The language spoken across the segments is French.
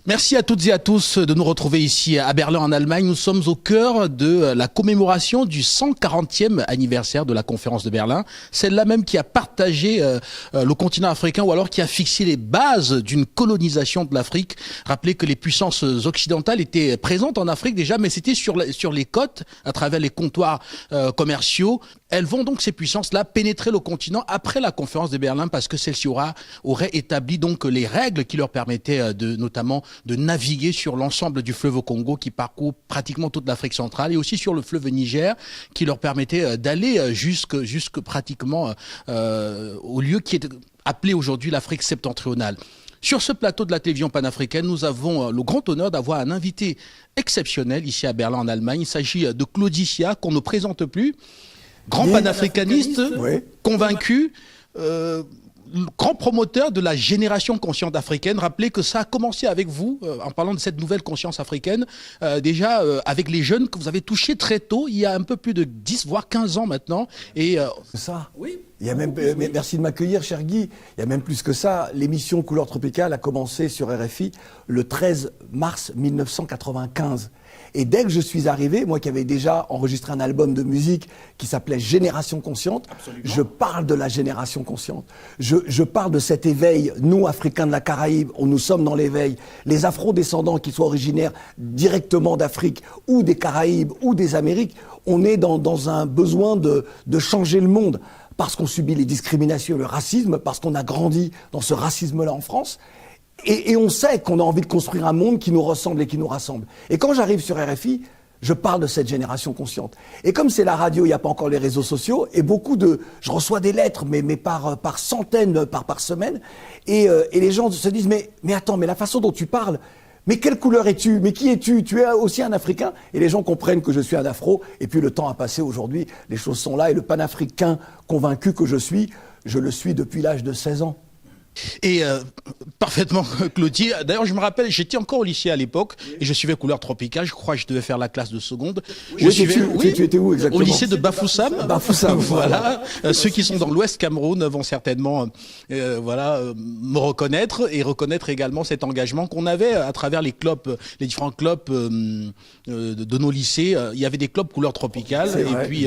Merci à toutes et à tous de nous retrouver ici à Berlin en Allemagne. Nous sommes au cœur de la commémoration du 140e anniversaire de la conférence de Berlin. Celle-là même qui a partagé le continent africain ou alors qui a fixé les bases d'une colonisation de l'Afrique. Rappelez que les puissances occidentales étaient présentes en Afrique déjà, mais c'était sur les côtes, à travers les comptoirs commerciaux. Elles vont donc, ces puissances-là, pénétrer le continent après la conférence de Berlin parce que celle-ci aurait établi donc les règles qui leur permettaient notamment de naviguer sur l'ensemble du fleuve Congo qui parcourt pratiquement toute l'Afrique centrale et aussi sur le fleuve Niger qui leur permettait d'aller jusque pratiquement au lieu qui est appelé aujourd'hui l'Afrique septentrionale. Sur ce plateau de la télévision panafricaine, nous avons le grand honneur d'avoir un invité exceptionnel ici à Berlin en Allemagne. Il s'agit de Claudy Sia, qu'on ne présente plus, grand panafricaniste, oui, convaincu, grand promoteur de la génération consciente africaine. Rappelez que ça a commencé avec vous, en parlant de cette nouvelle conscience africaine, déjà avec les jeunes que vous avez touchés très tôt, il y a un peu plus de 10 voire 15 ans maintenant. Et c'est ça. Oui. Il y a même, merci de m'accueillir, cher Guy. Il y a même plus que ça. L'émission Couleur Tropicale a commencé sur RFI le 13 mars 1995. Et dès que je suis arrivé, moi qui avais déjà enregistré un album de musique qui s'appelait Génération Consciente, absolument, je parle de la génération consciente. Je parle de cet éveil, nous, Africains de la Caraïbe, où nous sommes dans l'éveil. Les Afro-descendants, qui soient originaires directement d'Afrique ou des Caraïbes ou des Amériques, on est dans un besoin de changer le monde. Parce qu'on subit les discriminations, le racisme, parce qu'on a grandi dans ce racisme-là en France. Et on sait qu'on a envie de construire un monde qui nous ressemble et qui nous rassemble. Et quand j'arrive sur RFI, je parle de cette génération consciente. Et comme c'est la radio, il n'y a pas encore les réseaux sociaux, et je reçois des lettres, mais par centaines, par semaine, et les gens se disent, mais attends, mais la façon dont tu parles, mais quelle couleur es-tu? Mais qui es-tu? Tu es aussi un Africain? Et les gens comprennent que je suis un Afro, et puis le temps a passé aujourd'hui, les choses sont là, et le panafricain convaincu que je le suis depuis l'âge de 16 ans. Et parfaitement, Claudy. D'ailleurs, je me rappelle, j'étais encore au lycée à l'époque et je suivais Couleur Tropicale. Je crois que je devais faire la classe de seconde. Tu étais où exactement? Au lycée de Bafoussam. Bafoussam, voilà. Ceux qui sont dans l'Ouest Cameroun vont certainement, me reconnaître et reconnaître également cet engagement qu'on avait à travers les clubs, les différents clubs de nos lycées. Il y avait des clubs Couleur Tropicale et vrai, puis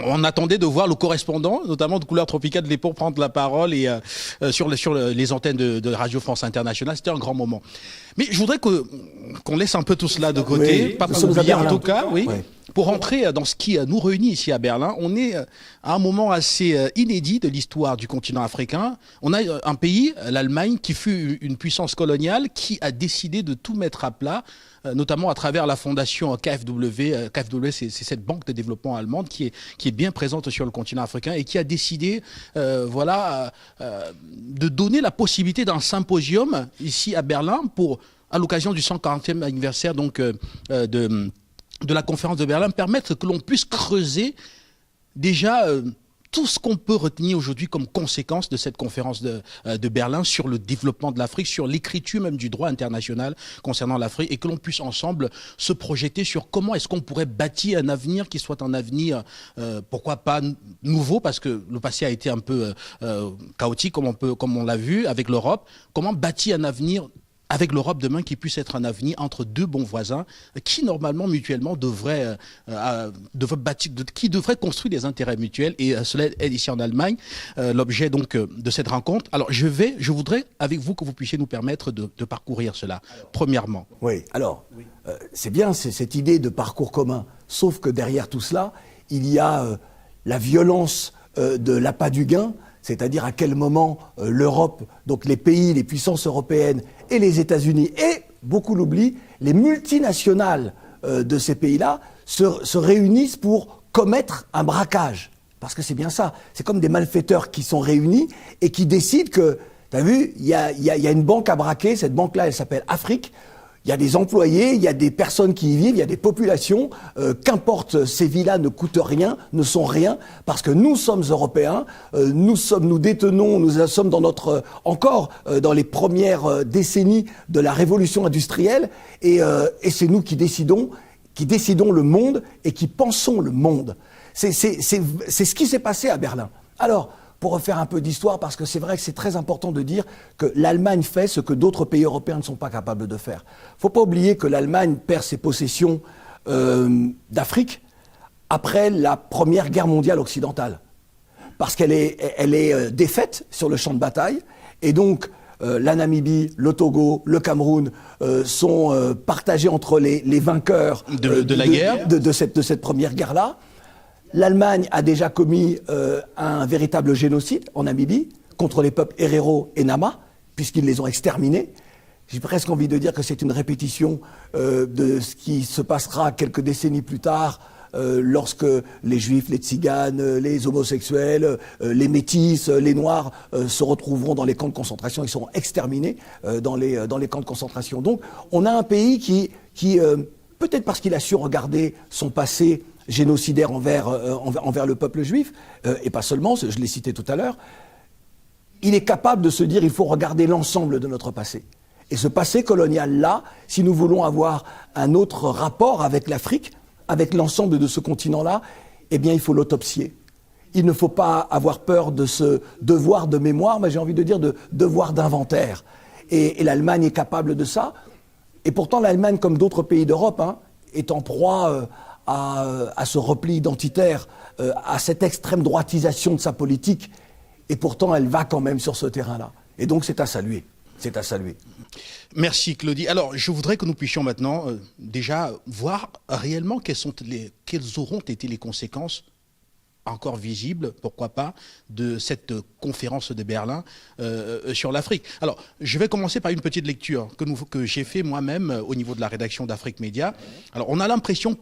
on attendait de voir le correspondant, notamment de Couleur Tropicale de l'époque, prendre la parole et sur les antennes de Radio France Internationale. C'était un grand moment. Mais je voudrais qu'on laisse un peu tout cela de côté, oui, pas pour oublier en tout cas, oui, oui, pour rentrer dans ce qui nous réunit ici à Berlin. On est à un moment assez inédit de l'histoire du continent africain. On a un pays, l'Allemagne, qui fut une puissance coloniale, qui a décidé de tout mettre à plat, notamment à travers la fondation KfW. KfW, c'est cette banque de développement allemande qui est bien présente sur le continent africain et qui a décidé, de donner la possibilité d'un symposium ici à Berlin à l'occasion du 140e anniversaire donc de la conférence de Berlin, permettre que l'on puisse creuser déjà tout ce qu'on peut retenir aujourd'hui comme conséquence de cette conférence de Berlin sur le développement de l'Afrique, sur l'écriture même du droit international concernant l'Afrique, et que l'on puisse ensemble se projeter sur comment est-ce qu'on pourrait bâtir un avenir qui soit un avenir, pourquoi pas nouveau, parce que le passé a été un peu chaotique, comme on l'a vu avec l'Europe. Comment bâtir un avenir avec l'Europe demain qui puisse être un avenir entre deux bons voisins qui normalement mutuellement devraient construire des intérêts mutuels, et cela est ici en Allemagne l'objet donc de cette rencontre. Alors je voudrais avec vous que vous puissiez nous permettre de parcourir cela. Premièrement. Oui, alors c'est bien cette idée de parcours commun, sauf que derrière tout cela il y a la violence de l'appât du gain. C'est-à-dire à quel moment l'Europe, donc les pays, les puissances européennes et les États-Unis, et beaucoup l'oublient, les multinationales de ces pays-là se réunissent pour commettre un braquage. Parce que c'est bien ça, c'est comme des malfaiteurs qui sont réunis et qui décident que, tu as vu, il y a une banque à braquer, cette banque-là elle s'appelle Afrique. Il y a des employés, il y a des personnes qui y vivent, il y a des populations, qu'importe, ces villas ne coûtent rien, ne sont rien, parce que nous sommes Européens, nous sommes encore dans les premières décennies de la révolution industrielle, et c'est nous qui décidons le monde et qui pensons le monde. C'est ce qui s'est passé à Berlin. Alors, pour refaire un peu d'histoire, parce que c'est vrai que c'est très important de dire que l'Allemagne fait ce que d'autres pays européens ne sont pas capables de faire. Il ne faut pas oublier que l'Allemagne perd ses possessions d'Afrique après la Première Guerre mondiale occidentale. Parce qu'elle est défaite sur le champ de bataille, et donc la Namibie, le Togo, le Cameroun sont partagés entre les vainqueurs de la guerre de cette première guerre-là. L'Allemagne a déjà commis un véritable génocide en Namibie contre les peuples Herero et Nama, puisqu'ils les ont exterminés. J'ai presque envie de dire que c'est une répétition de ce qui se passera quelques décennies plus tard, lorsque les Juifs, les Tziganes, les homosexuels, les Métis, les Noirs se retrouveront dans les camps de concentration. Ils seront exterminés dans les camps de concentration. Donc on a un pays qui peut-être parce qu'il a su regarder son passé génocidaire envers le peuple juif, et pas seulement, je l'ai cité tout à l'heure, il est capable de se dire il faut regarder l'ensemble de notre passé. Et ce passé colonial-là, si nous voulons avoir un autre rapport avec l'Afrique, avec l'ensemble de ce continent-là, eh bien il faut l'autopsier. Il ne faut pas avoir peur de ce devoir de mémoire, mais j'ai envie de dire de devoir d'inventaire. Et l'Allemagne est capable de ça. Et pourtant l'Allemagne, comme d'autres pays d'Europe, est en proie à ce repli identitaire, à cette extrême droitisation de sa politique, et pourtant elle va quand même sur ce terrain-là. Et donc c'est à saluer. C'est à saluer. Merci Claudie. Alors je voudrais que nous puissions maintenant déjà voir réellement quelles auront été les conséquences encore visibles, pourquoi pas, de cette conférence de Berlin sur l'Afrique. Alors, je vais commencer par une petite lecture que j'ai fait moi-même au niveau de la rédaction d'Afrique Média. Alors, on a l'impression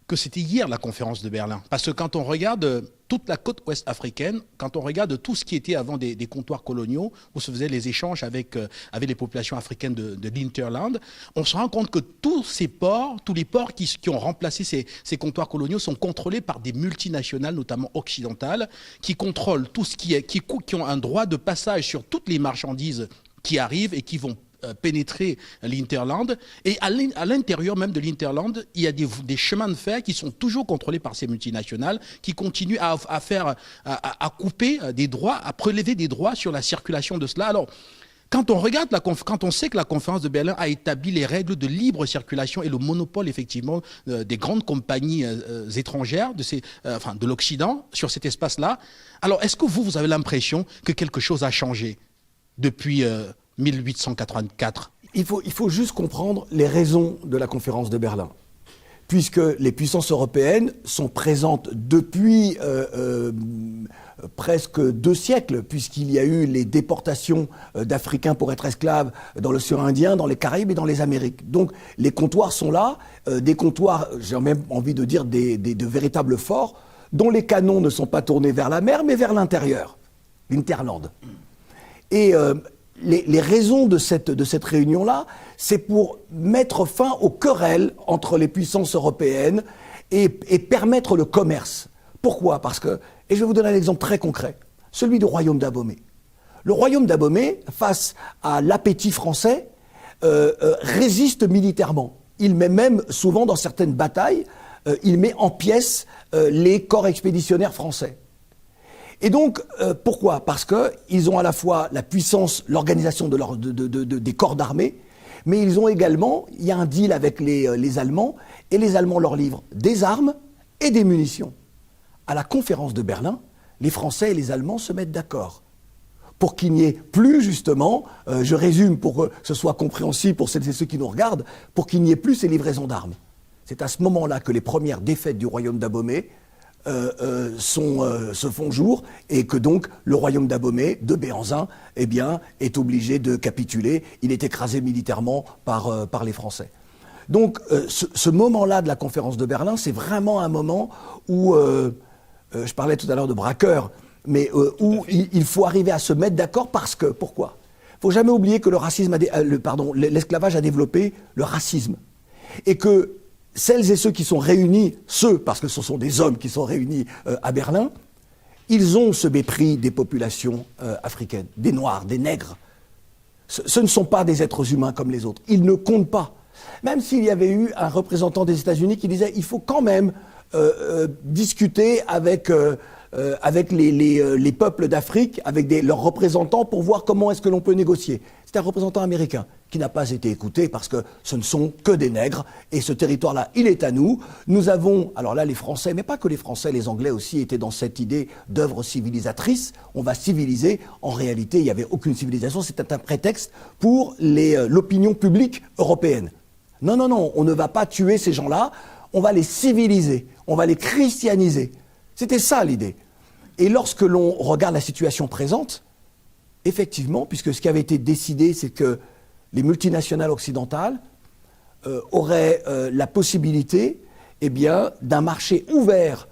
que c'était hier la conférence de Berlin. Parce que quand on regarde toute la côte ouest africaine, quand on regarde tout ce qui était avant des comptoirs coloniaux, où se faisaient les échanges avec les populations africaines de l'Hinterland, on se rend compte que tous les ports qui ont remplacé ces comptoirs coloniaux sont contrôlés par des multinationales, notamment occidentales, qui contrôlent tout ce qui ont un droit de passage sur toutes les marchandises qui arrivent et qui vont pénétrer l'Hinterland, et à l'intérieur même de l'Hinterland, il y a des chemins de fer qui sont toujours contrôlés par ces multinationales, qui continuent à couper des droits, à prélever des droits sur la circulation de cela. Alors, quand on sait que la conférence de Berlin a établi les règles de libre circulation et le monopole effectivement des grandes compagnies étrangères de l'Occident sur cet espace-là, alors est-ce que vous avez l'impression que quelque chose a changé depuis 1884. Il faut juste comprendre les raisons de la conférence de Berlin. Puisque les puissances européennes sont présentes depuis presque 2 siècles, puisqu'il y a eu les déportations d'Africains pour être esclaves dans l'océan Indien, dans les Caraïbes et dans les Amériques. Donc les comptoirs sont là, des comptoirs, j'ai même envie de dire de véritables forts, dont les canons ne sont pas tournés vers la mer, mais vers l'intérieur, l'Hinterland. Et les raisons de cette réunion-là, c'est pour mettre fin aux querelles entre les puissances européennes et permettre le commerce. Pourquoi ? Parce que, et je vais vous donner un exemple très concret, celui du royaume d'Abomey. Le royaume d'Abomey, face à l'appétit français, résiste militairement. Il met même, souvent dans certaines batailles, il met en pièces les corps expéditionnaires français. Et donc, pourquoi ? Parce qu'ils ont à la fois la puissance, l'organisation des corps d'armée, mais ils ont également, il y a un deal avec les Allemands, et les Allemands leur livrent des armes et des munitions. À la conférence de Berlin, les Français et les Allemands se mettent d'accord pour qu'il n'y ait plus, justement, je résume pour que ce soit compréhensible pour celles et ceux qui nous regardent, pour qu'il n'y ait plus ces livraisons d'armes. C'est à ce moment-là que les premières défaites du royaume d'Abomey se font jour, et que donc le royaume d'Abomey, de Béhanzin, eh bien, est obligé de capituler. Il est écrasé militairement par les Français. Donc ce moment-là de la conférence de Berlin, c'est vraiment un moment où, je parlais tout à l'heure de braqueurs, mais où il faut arriver à se mettre d'accord parce que, pourquoi ? Il ne faut jamais oublier que l'esclavage a développé le racisme. Et que celles et ceux qui sont réunis, parce que ce sont des hommes qui sont réunis à Berlin, ils ont ce mépris des populations africaines, des Noirs, des Nègres. Ce ne sont pas des êtres humains comme les autres. Ils ne comptent pas. Même s'il y avait eu un représentant des États-Unis qui disait il faut quand même discuter avec avec les peuples d'Afrique, avec leurs représentants pour voir comment est-ce que l'on peut négocier. C'est un représentant américain qui n'a pas été écouté parce que ce ne sont que des nègres et ce territoire-là, il est à nous. Nous avons, alors là les Français, mais pas que les Français, les Anglais aussi étaient dans cette idée d'œuvre civilisatrice. On va civiliser. En réalité, il n'y avait aucune civilisation. C'était un prétexte pour l'opinion publique européenne. Non, non, non, on ne va pas tuer ces gens-là. On va les civiliser. On va les christianiser. C'était ça l'idée. Et lorsque l'on regarde la situation présente, effectivement, puisque ce qui avait été décidé, c'est que les multinationales occidentales auraient la possibilité d'un marché ouvert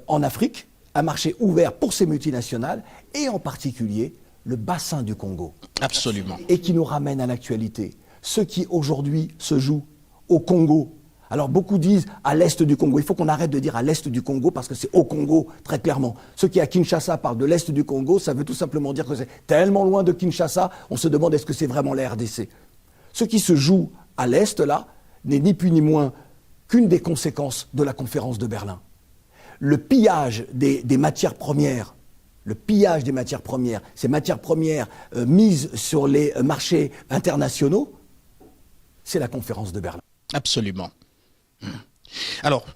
en Afrique, un marché ouvert pour ces multinationales, et en particulier le bassin du Congo. Absolument. Et qui nous ramène à l'actualité. Ce qui aujourd'hui se joue au Congo. Alors beaucoup disent à l'est du Congo. Il faut qu'on arrête de dire à l'est du Congo parce que c'est au Congo, très clairement. Ceux qui à Kinshasa parlent de l'est du Congo, ça veut tout simplement dire que c'est tellement loin de Kinshasa, on se demande est-ce que c'est vraiment la RDC. Ce qui se joue à l'est, là, n'est ni plus ni moins qu'une des conséquences de la conférence de Berlin. Le pillage des matières premières, ces matières premières mises sur les marchés internationaux, c'est la conférence de Berlin. Absolument. Alors,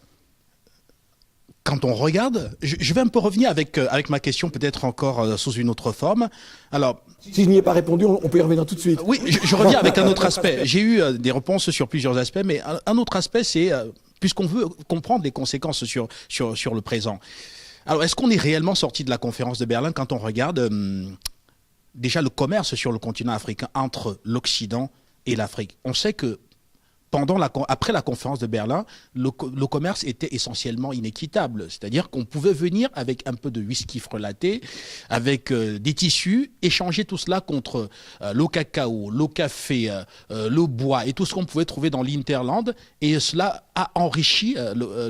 quand on regarde, je vais un peu revenir avec ma question, peut-être encore sous une autre forme. Alors, si je n'y ai pas répondu, on peut y revenir tout de suite. Oui, je reviens avec un autre aspect. J'ai eu des réponses sur plusieurs aspects, mais un autre aspect, c'est, puisqu'on veut comprendre les conséquences sur le présent. Alors, est-ce qu'on est réellement sorti de la conférence de Berlin quand on regarde déjà le commerce sur le continent africain entre l'Occident et l'Afrique? On sait que après la conférence de Berlin, le commerce était essentiellement inéquitable. C'est-à-dire qu'on pouvait venir avec un peu de whisky frelaté, avec des tissus, échanger tout cela contre le cacao, le café, le bois et tout ce qu'on pouvait trouver dans l'Hinterland. Et cela a enrichi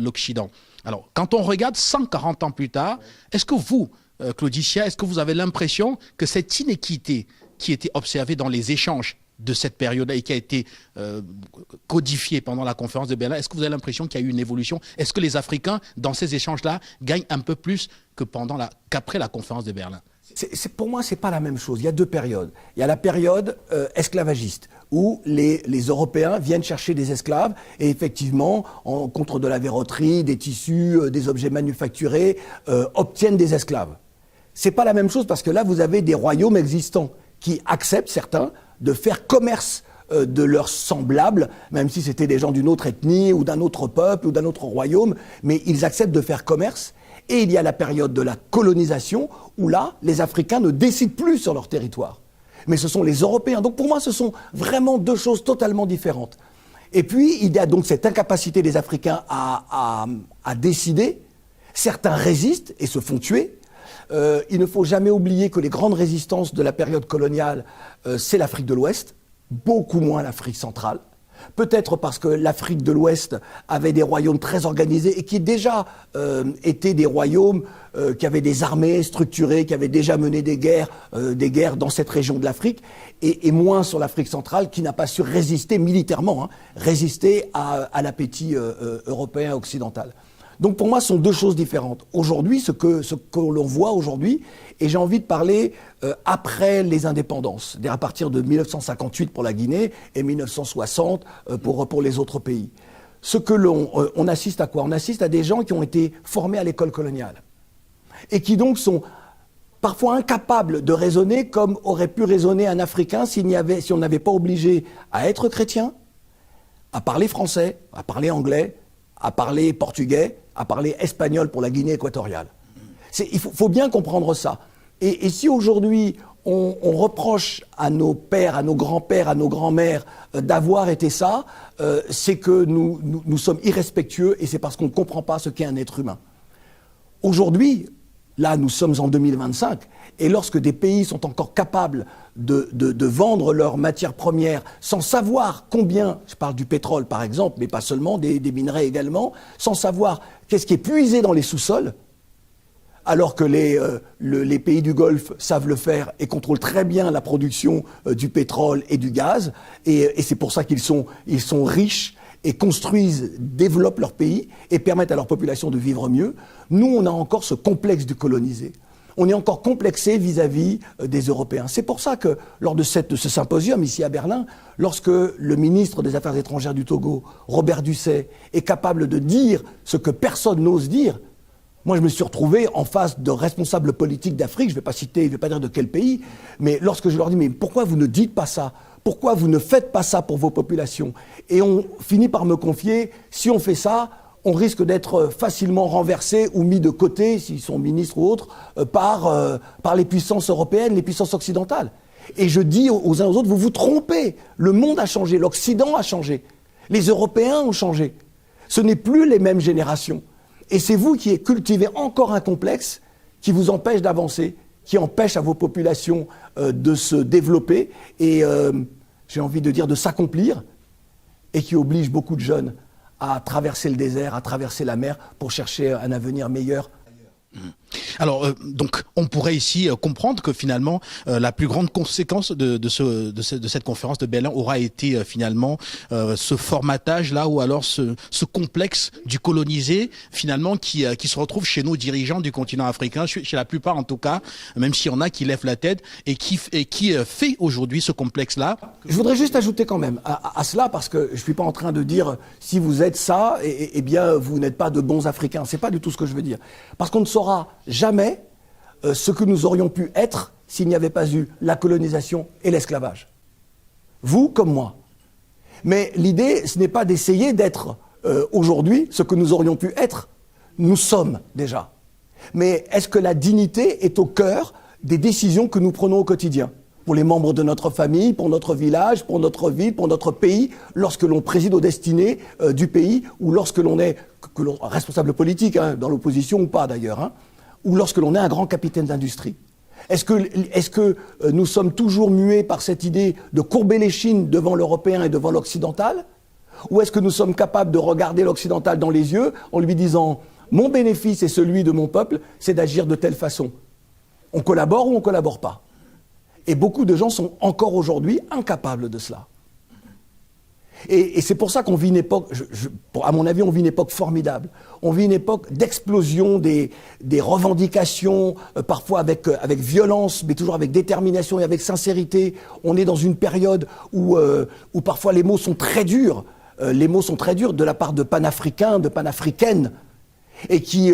l'Occident. Alors, quand on regarde 140 ans plus tard, est-ce que vous, Claudicia, est-ce que vous avez l'impression que cette inéquité qui était observée dans les échanges de cette période-là et qui a été codifiée pendant la conférence de Berlin, est-ce que vous avez l'impression qu'il y a eu une évolution? Est-ce que les Africains, dans ces échanges-là, gagnent un peu plus qu'après la conférence de Berlin? Pour moi, c'est pas la même chose. Il y a deux périodes. Il y a la période esclavagiste, où les Européens viennent chercher des esclaves et effectivement, contre de la verroterie, des tissus, des objets manufacturés, obtiennent des esclaves. C'est pas la même chose parce que là, vous avez des royaumes existants qui acceptent, certains, de faire commerce de leurs semblables, même si c'était des gens d'une autre ethnie ou d'un autre peuple ou d'un autre royaume, mais ils acceptent de faire commerce. Et il y a la période de la colonisation où là, les Africains ne décident plus sur leur territoire. Mais ce sont les Européens. Donc pour moi, ce sont vraiment deux choses totalement différentes. Et puis, il y a donc cette incapacité des Africains à décider. Certains résistent et se font tuer. Il ne faut jamais oublier que les grandes résistances de la période coloniale, c'est l'Afrique de l'Ouest, beaucoup moins l'Afrique centrale. Peut-être parce que l'Afrique de l'Ouest avait des royaumes très organisés et qui déjà étaient des royaumes qui avaient des armées structurées, qui avaient déjà mené des guerres dans cette région de l'Afrique, et moins sur l'Afrique centrale qui n'a pas su résister militairement, résister à l'appétit européen occidental. Donc pour moi, ce sont deux choses différentes. Aujourd'hui, ce que l'on voit aujourd'hui, et j'ai envie de parler après les indépendances, c'est-à-dire à partir de 1958 pour la Guinée et 1960 pour les autres pays. Ce que on assiste à quoi? On assiste à des gens qui ont été formés à l'école coloniale et qui donc sont parfois incapables de raisonner comme aurait pu raisonner un Africain si on n'avait pas obligé à être chrétien, à parler français, à parler anglais, à parler portugais, à parler espagnol pour la Guinée équatoriale. Il faut bien comprendre ça. Et si aujourd'hui on reproche à nos pères, à nos grands-pères, à nos grands-mères d'avoir été ça, c'est que nous sommes irrespectueux et c'est parce qu'on ne comprend pas ce qu'est un être humain. Aujourd'hui, là nous sommes en 2025, et lorsque des pays sont encore capables de vendre leurs matières premières sans savoir combien, je parle du pétrole par exemple, mais pas seulement, des minerais également, sans savoir qu'est-ce qui est puisé dans les sous-sols, alors que les pays du Golfe savent le faire et contrôlent très bien la production du pétrole et du gaz, et c'est pour ça qu'ils sont riches et construisent, développent leur pays et permettent à leur population de vivre mieux. Nous, on a encore ce complexe du colonisé. On est encore complexé vis-à-vis des Européens. C'est pour ça que, lors de ce symposium ici à Berlin, lorsque le ministre des Affaires étrangères du Togo, Robert Dussey, est capable de dire ce que personne n'ose dire, moi je me suis retrouvé en face de responsables politiques d'Afrique, je ne vais pas dire de quel pays, mais lorsque je leur dis « mais pourquoi vous ne dites pas ça ? Pourquoi vous ne faites pas ça pour vos populations ?» Et on finit par me confier « si on fait ça, on risque d'être facilement renversé ou mis de côté, s'ils sont ministres ou autres, par les puissances européennes, les puissances occidentales. » Et je dis aux uns aux autres, vous vous trompez. Le monde a changé, l'Occident a changé. Les Européens ont changé. Ce n'est plus les mêmes générations. Et c'est vous qui cultivez encore un complexe qui vous empêche d'avancer, qui empêche à vos populations de se développer et, j'ai envie de dire, de s'accomplir, et qui oblige beaucoup de jeunes à traverser le désert, à traverser la mer pour chercher un avenir meilleur. Alors, donc, on pourrait ici comprendre que finalement, la plus grande conséquence de cette conférence de Berlin aura été finalement ce formatage-là, ou alors ce complexe du colonisé, finalement, qui se retrouve chez nos dirigeants du continent africain, chez la plupart en tout cas, même s'il y en a qui lèvent la tête, et qui fait aujourd'hui ce complexe-là. Je voudrais juste ajouter quand même à cela, parce que je ne suis pas en train de dire si vous êtes ça, eh bien vous n'êtes pas de bons Africains. C'est pas du tout ce que je veux dire. Parce qu'on ne saura jamais ce que nous aurions pu être s'il n'y avait pas eu la colonisation et l'esclavage. Vous comme moi. Mais l'idée, ce n'est pas d'essayer d'être aujourd'hui ce que nous aurions pu être. Nous sommes déjà. Mais est-ce que la dignité est au cœur des décisions que nous prenons au quotidien ? Pour les membres de notre famille, pour notre village, pour notre ville, pour notre pays, lorsque l'on préside aux destinées du pays, ou lorsque l'on est responsable politique, hein, dans l'opposition ou pas d'ailleurs, hein, ou lorsque l'on est un grand capitaine d'industrie. Est-ce que nous sommes toujours muets par cette idée de courber les chines devant l'européen et devant l'occidental ? Ou est-ce que nous sommes capables de regarder l'occidental dans les yeux en lui disant « mon bénéfice et celui de mon peuple, c'est d'agir de telle façon ». On collabore ou on ne collabore pas ? Et beaucoup de gens sont encore aujourd'hui incapables de cela. Et c'est pour ça qu'on vit une époque, à mon avis, on vit une époque formidable. On vit une époque d'explosion des revendications, parfois avec violence, mais toujours avec détermination et avec sincérité. On est dans une période où parfois les mots sont très durs. Les mots sont très durs de la part de panafricains, de panafricaines, et qui,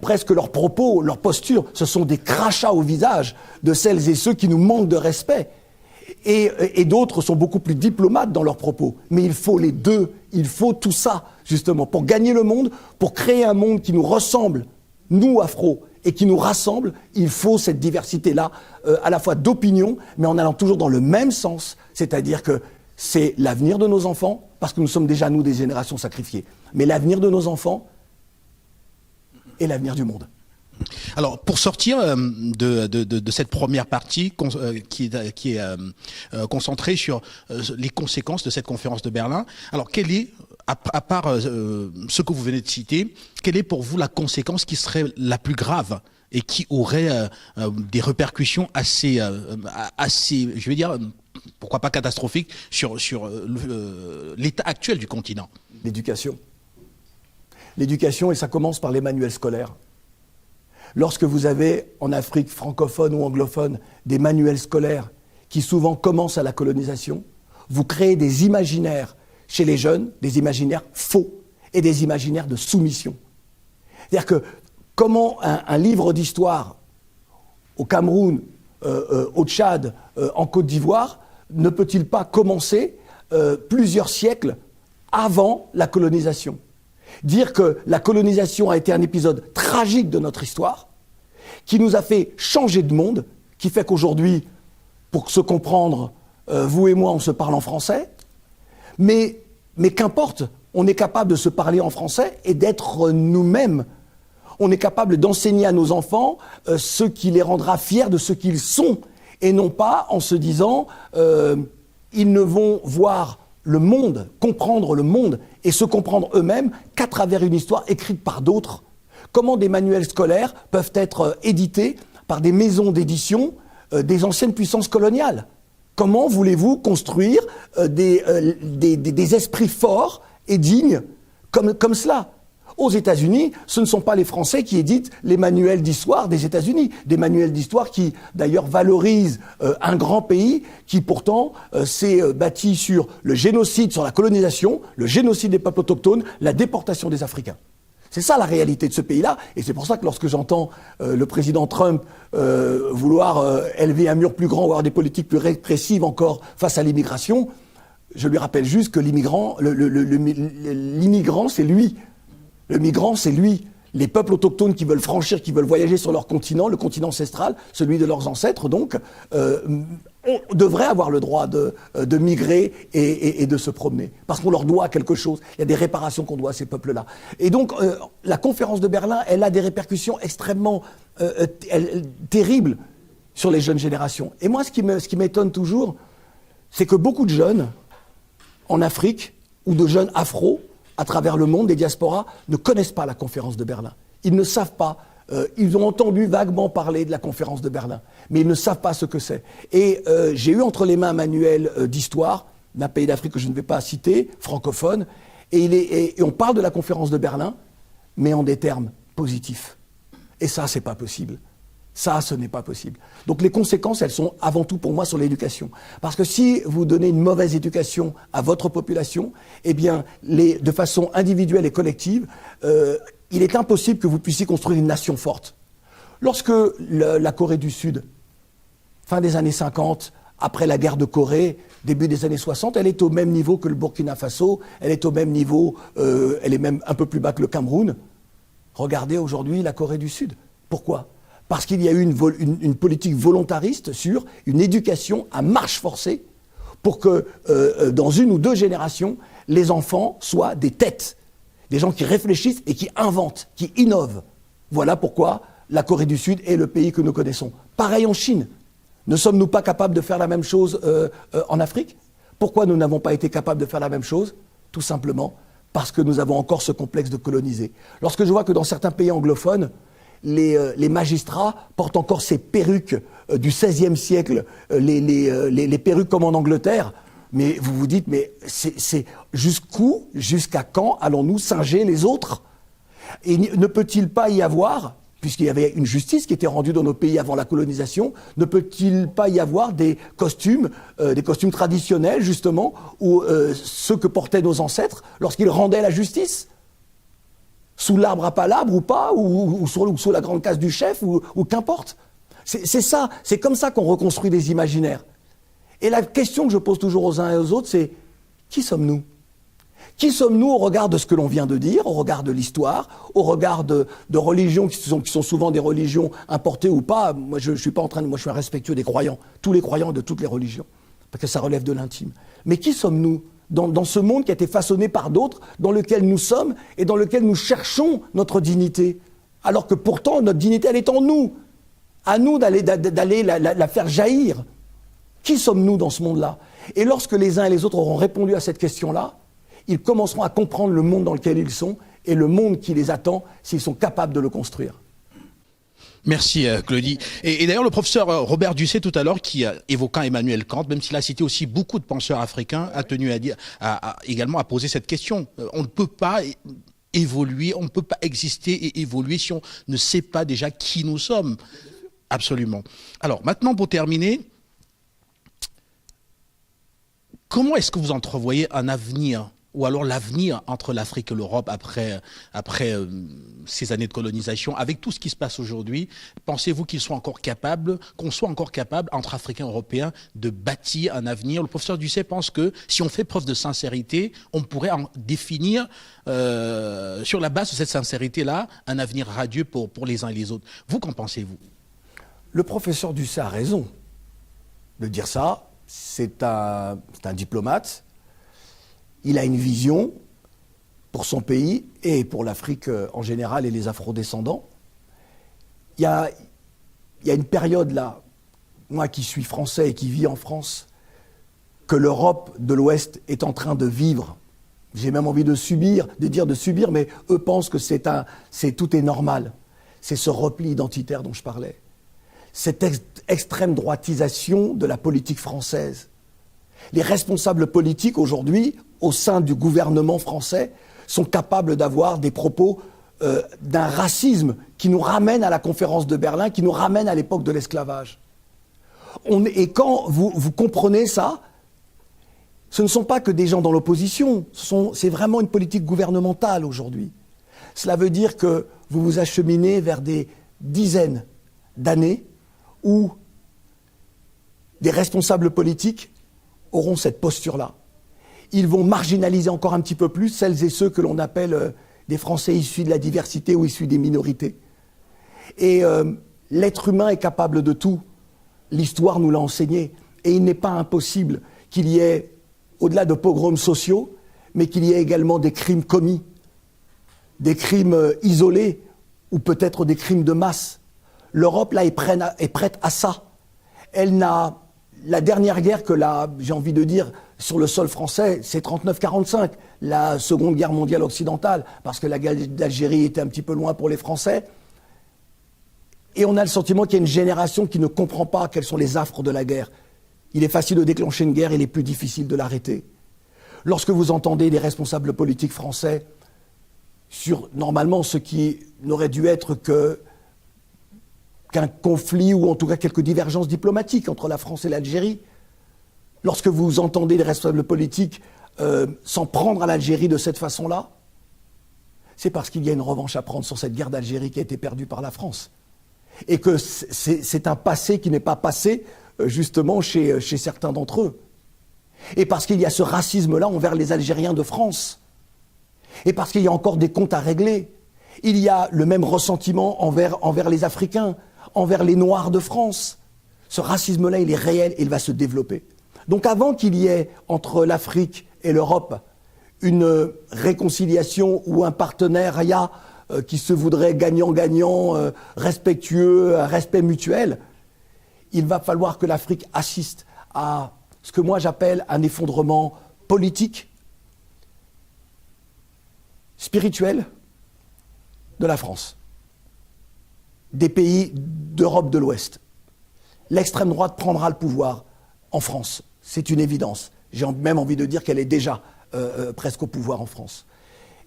presque leurs propos, leurs postures, ce sont des crachats au visage de celles et ceux qui nous manquent de respect. Et d'autres sont beaucoup plus diplomates dans leurs propos. Mais il faut les deux, il faut tout ça, justement, pour gagner le monde, pour créer un monde qui nous ressemble, nous, Afro, et qui nous rassemble. Il faut cette diversité-là, à la fois d'opinion, mais en allant toujours dans le même sens, c'est-à-dire que c'est l'avenir de nos enfants, parce que nous sommes déjà, nous, des générations sacrifiées, mais l'avenir de nos enfants et l'avenir du monde. Alors, pour sortir de cette première partie qui est concentrée sur les conséquences de cette conférence de Berlin, alors quelle est, à part ce que vous venez de citer, quelle est pour vous la conséquence qui serait la plus grave et qui aurait des répercussions assez, je vais dire, pourquoi pas catastrophiques, sur l'état actuel du continent ? L'éducation. L'éducation, et ça commence par les manuels scolaires. Lorsque vous avez, en Afrique francophone ou anglophone, des manuels scolaires qui souvent commencent à la colonisation, vous créez des imaginaires chez les jeunes, des imaginaires faux et des imaginaires de soumission. C'est-à-dire que comment un livre d'histoire au Cameroun, au Tchad, en Côte d'Ivoire, ne peut-il pas commencer plusieurs siècles avant la colonisation ? Dire que la colonisation a été un épisode tragique de notre histoire, qui nous a fait changer de monde, qui fait qu'aujourd'hui, pour se comprendre, vous et moi, on se parle en français, mais qu'importe, on est capable de se parler en français et d'être nous-mêmes. On est capable d'enseigner à nos enfants ce qui les rendra fiers de ce qu'ils sont, et non pas en se disant ils ne vont voir le monde, comprendre le monde et se comprendre eux-mêmes qu'à travers une histoire écrite par d'autres. Comment des manuels scolaires peuvent être édités par des maisons d'édition des anciennes puissances coloniales ? Comment voulez-vous construire des esprits forts et digne comme cela. Aux États-Unis, ce ne sont pas les Français qui éditent les manuels d'histoire des États-Unis, des manuels d'histoire qui, d'ailleurs, valorisent un grand pays qui, pourtant, s'est bâti sur le génocide, sur la colonisation, le génocide des peuples autochtones, la déportation des Africains. C'est ça la réalité de ce pays-là, et c'est pour ça que lorsque j'entends le président Trump vouloir élever un mur plus grand, ou avoir des politiques plus répressives encore face à l'immigration, je lui rappelle juste que l'immigrant, c'est lui. Le migrant, c'est lui. Les peuples autochtones qui veulent franchir, qui veulent voyager sur leur continent, le continent ancestral, celui de leurs ancêtres, donc, on devrait avoir le droit de migrer et de se promener. Parce qu'on leur doit quelque chose. Il y a des réparations qu'on doit à ces peuples-là. Et donc, la conférence de Berlin, elle a des répercussions extrêmement terribles sur les jeunes générations. Et moi, ce qui m'étonne toujours, c'est que beaucoup de jeunes, en Afrique, ou de jeunes afro, à travers le monde, des diasporas, ne connaissent pas la conférence de Berlin. Ils ne savent pas. Ils ont entendu vaguement parler de la conférence de Berlin, mais ils ne savent pas ce que c'est. Et j'ai eu entre les mains un manuel d'histoire d'un pays d'Afrique que je ne vais pas citer, francophone, et on parle de la conférence de Berlin, mais en des termes positifs. Et ça, c'est pas possible. Ça, ce n'est pas possible. Donc les conséquences, elles sont avant tout pour moi sur l'éducation. Parce que si vous donnez une mauvaise éducation à votre population, eh bien, de façon individuelle et collective, il est impossible que vous puissiez construire une nation forte. Lorsque la Corée du Sud, fin des années 50, après la guerre de Corée, début des années 60, elle est au même niveau que le Burkina Faso, elle est au même niveau, elle est même un peu plus bas que le Cameroun. Regardez aujourd'hui la Corée du Sud. Pourquoi ? Parce qu'il y a eu une politique volontariste sur une éducation à marche forcée pour que, dans une ou deux générations, les enfants soient des têtes, des gens qui réfléchissent et qui inventent, qui innovent. Voilà pourquoi la Corée du Sud est le pays que nous connaissons. Pareil en Chine. Ne sommes-nous pas capables de faire la même chose en Afrique ? Pourquoi nous n'avons pas été capables de faire la même chose ? Tout simplement parce que nous avons encore ce complexe de coloniser. Lorsque je vois que dans certains pays anglophones, les magistrats portent encore ces perruques du XVIe siècle, les perruques comme en Angleterre. Mais vous vous dites, mais c'est jusqu'où, jusqu'à quand allons-nous singer les autres ? Et ne peut-il pas y avoir, puisqu'il y avait une justice qui était rendue dans nos pays avant la colonisation, ne peut-il pas y avoir des costumes traditionnels, justement, ou ceux que portaient nos ancêtres lorsqu'ils rendaient la justice ? Sous l'arbre à palabre ou pas, ou sous la grande case du chef, ou qu'importe. C'est ça, c'est comme ça qu'on reconstruit des imaginaires. Et la question que je pose toujours aux uns et aux autres, c'est qui sommes-nous ? Qui sommes-nous au regard de ce que l'on vient de dire, au regard de l'histoire, au regard de religions qui sont souvent des religions importées ou pas ? Moi, je suis un respectueux des croyants, tous les croyants de toutes les religions, parce que ça relève de l'intime. Mais qui sommes-nous ? Dans ce monde qui a été façonné par d'autres, dans lequel nous sommes et dans lequel nous cherchons notre dignité. Alors que pourtant, notre dignité, elle est en nous. À nous d'aller la faire jaillir. Qui sommes-nous dans ce monde-là ? Et lorsque les uns et les autres auront répondu à cette question-là, ils commenceront à comprendre le monde dans lequel ils sont et le monde qui les attend s'ils sont capables de le construire. Merci Claudie. Et d'ailleurs le professeur Robert Dussé tout à l'heure qui évoquant Emmanuel Kant, même s'il a cité aussi beaucoup de penseurs africains, a tenu à dire également à poser cette question. On ne peut pas évoluer, on ne peut pas exister et évoluer si on ne sait pas déjà qui nous sommes. Absolument. Alors maintenant pour terminer, comment est-ce que vous entrevoyez un avenir ou alors l'avenir entre l'Afrique et l'Europe après ces années de colonisation, avec tout ce qui se passe aujourd'hui? Pensez-vous qu'on soit encore capable, entre Africains et Européens, de bâtir un avenir? Le professeur Dussé pense que si on fait preuve de sincérité, on pourrait en définir, sur la base de cette sincérité-là, un avenir radieux pour les uns et les autres. Vous, qu'en pensez-vous? Le professeur Dussé a raison de dire ça. C'est un diplomate. Il a une vision pour son pays et pour l'Afrique en général et les afrodescendants. Il y a une période là, moi qui suis français et qui vis en France, que l'Europe de l'Ouest est en train de vivre. J'ai même envie de subir, mais eux pensent que tout est normal. C'est ce repli identitaire dont je parlais. Cette extrême droitisation de la politique française. Les responsables politiques aujourd'hui au sein du gouvernement français sont capables d'avoir des propos d'un racisme qui nous ramène à la conférence de Berlin, qui nous ramène à l'époque de l'esclavage. Et quand vous comprenez ça, ce ne sont pas que des gens dans l'opposition, c'est vraiment une politique gouvernementale aujourd'hui. Cela veut dire que vous vous acheminez vers des dizaines d'années où des responsables politiques auront cette posture-là. Ils vont marginaliser encore un petit peu plus celles et ceux que l'on appelle des Français issus de la diversité ou issus des minorités. Et l'être humain est capable de tout. L'histoire nous l'a enseigné. Et il n'est pas impossible qu'il y ait, au-delà de pogroms sociaux, mais qu'il y ait également des crimes commis, des crimes isolés, ou peut-être des crimes de masse. L'Europe, là, est prête à ça. Elle n'a... La dernière guerre que j'ai envie de dire, sur le sol français, c'est 39-45, la Seconde Guerre mondiale occidentale, parce que la guerre d'Algérie était un petit peu loin pour les Français. Et on a le sentiment qu'il y a une génération qui ne comprend pas quels sont les affres de la guerre. Il est facile de déclencher une guerre, il est plus difficile de l'arrêter. Lorsque vous entendez des responsables politiques français sur, normalement, ce qui n'aurait dû être qu'un conflit ou en tout cas quelques divergences diplomatiques entre la France et l'Algérie. Lorsque vous entendez des responsables politiques s'en prendre à l'Algérie de cette façon-là, c'est parce qu'il y a une revanche à prendre sur cette guerre d'Algérie qui a été perdue par la France. Et que c'est un passé qui n'est pas passé justement chez certains d'entre eux. Et parce qu'il y a ce racisme-là envers les Algériens de France. Et parce qu'il y a encore des comptes à régler. Il y a le même ressentiment envers les Africains, envers les Noirs de France. Ce racisme-là, il est réel et il va se développer. Donc avant qu'il y ait entre l'Afrique et l'Europe une réconciliation ou un partenariat qui se voudrait gagnant-gagnant, respectueux, un respect mutuel, il va falloir que l'Afrique assiste à ce que moi j'appelle un effondrement politique, spirituel de la France, des pays d'Europe de l'Ouest. L'extrême droite prendra le pouvoir en France, c'est une évidence. J'ai même envie de dire qu'elle est déjà presque au pouvoir en France.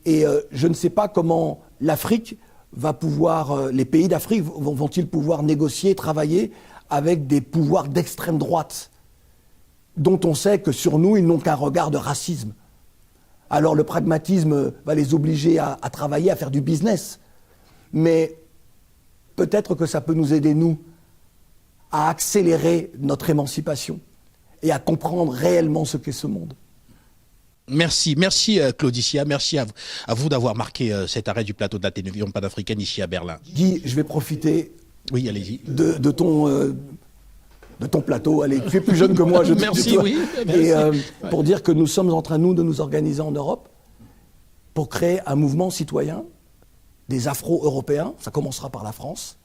Et je ne sais pas comment l'Afrique va pouvoir, les pays d'Afrique vont-ils pouvoir négocier, travailler avec des pouvoirs d'extrême droite, dont on sait que sur nous, ils n'ont qu'un regard de racisme. Alors le pragmatisme va les obliger à travailler, à faire du business. Mais peut-être que ça peut nous aider, nous, à accélérer notre émancipation et à comprendre réellement ce qu'est ce monde. Merci Claudicia, merci à vous d'avoir marqué cet arrêt du plateau de la télévision panafricaine ici à Berlin. Guy, je vais profiter oui, allez-y. De ton plateau. Allez, tu es plus jeune que moi, je te merci, oui. Et pour dire que nous sommes en train, nous, de nous organiser en Europe pour créer un mouvement citoyen des Afro-Européens, ça commencera par la France,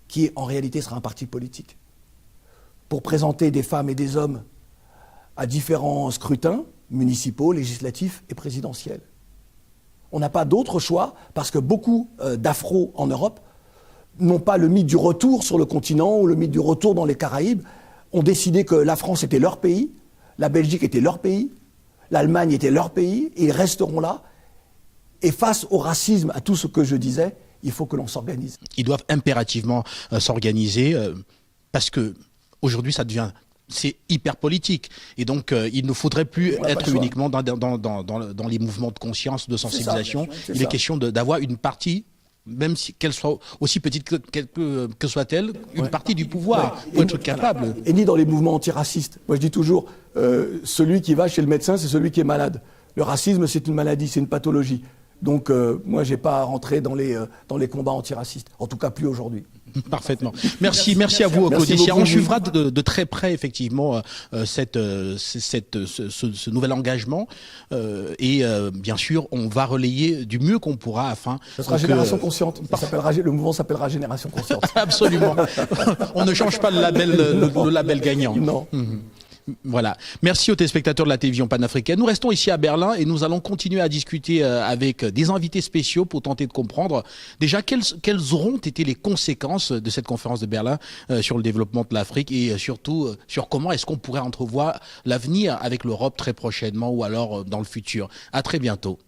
qui en réalité sera un parti politique, pour présenter des femmes et des hommes à différents scrutins, municipaux, législatifs et présidentiels. On n'a pas d'autre choix, parce que beaucoup d'Afro en Europe n'ont pas le mythe du retour sur le continent ou le mythe du retour dans les Caraïbes, ont décidé que la France était leur pays, la Belgique était leur pays, l'Allemagne était leur pays, et ils resteront là. Et face au racisme, à tout ce que je disais, il faut que l'on s'organise. Ils doivent impérativement s'organiser, parce que aujourd'hui ça devient... C'est hyper politique. Et donc, il ne faudrait plus être uniquement dans les mouvements de conscience, de sensibilisation. Il est question d'avoir une partie, même si qu'elle soit aussi petite que soit-elle, une partie du pouvoir pour être capable. Et ni dans les mouvements antiracistes. Moi, je dis toujours, celui qui va chez le médecin, c'est celui qui est malade. Le racisme, c'est une maladie, c'est une pathologie. Donc, moi, j'ai pas à rentrer dans les combats antiracistes. En tout cas, plus aujourd'hui. Parfaitement. Merci à vous, Claudicia. On suivra de très près, effectivement, ce nouvel engagement. Et bien sûr, on va relayer du mieux qu'on pourra afin... Ce sera Génération Consciente. Le mouvement s'appellera Génération Consciente. Absolument. On ne change pas le label gagnant. Non. Voilà. Merci aux téléspectateurs de la télévision panafricaine. Nous restons ici à Berlin et nous allons continuer à discuter avec des invités spéciaux pour tenter de comprendre déjà quelles auront été les conséquences de cette conférence de Berlin sur le développement de l'Afrique et surtout sur comment est-ce qu'on pourrait entrevoir l'avenir avec l'Europe très prochainement ou alors dans le futur. À très bientôt.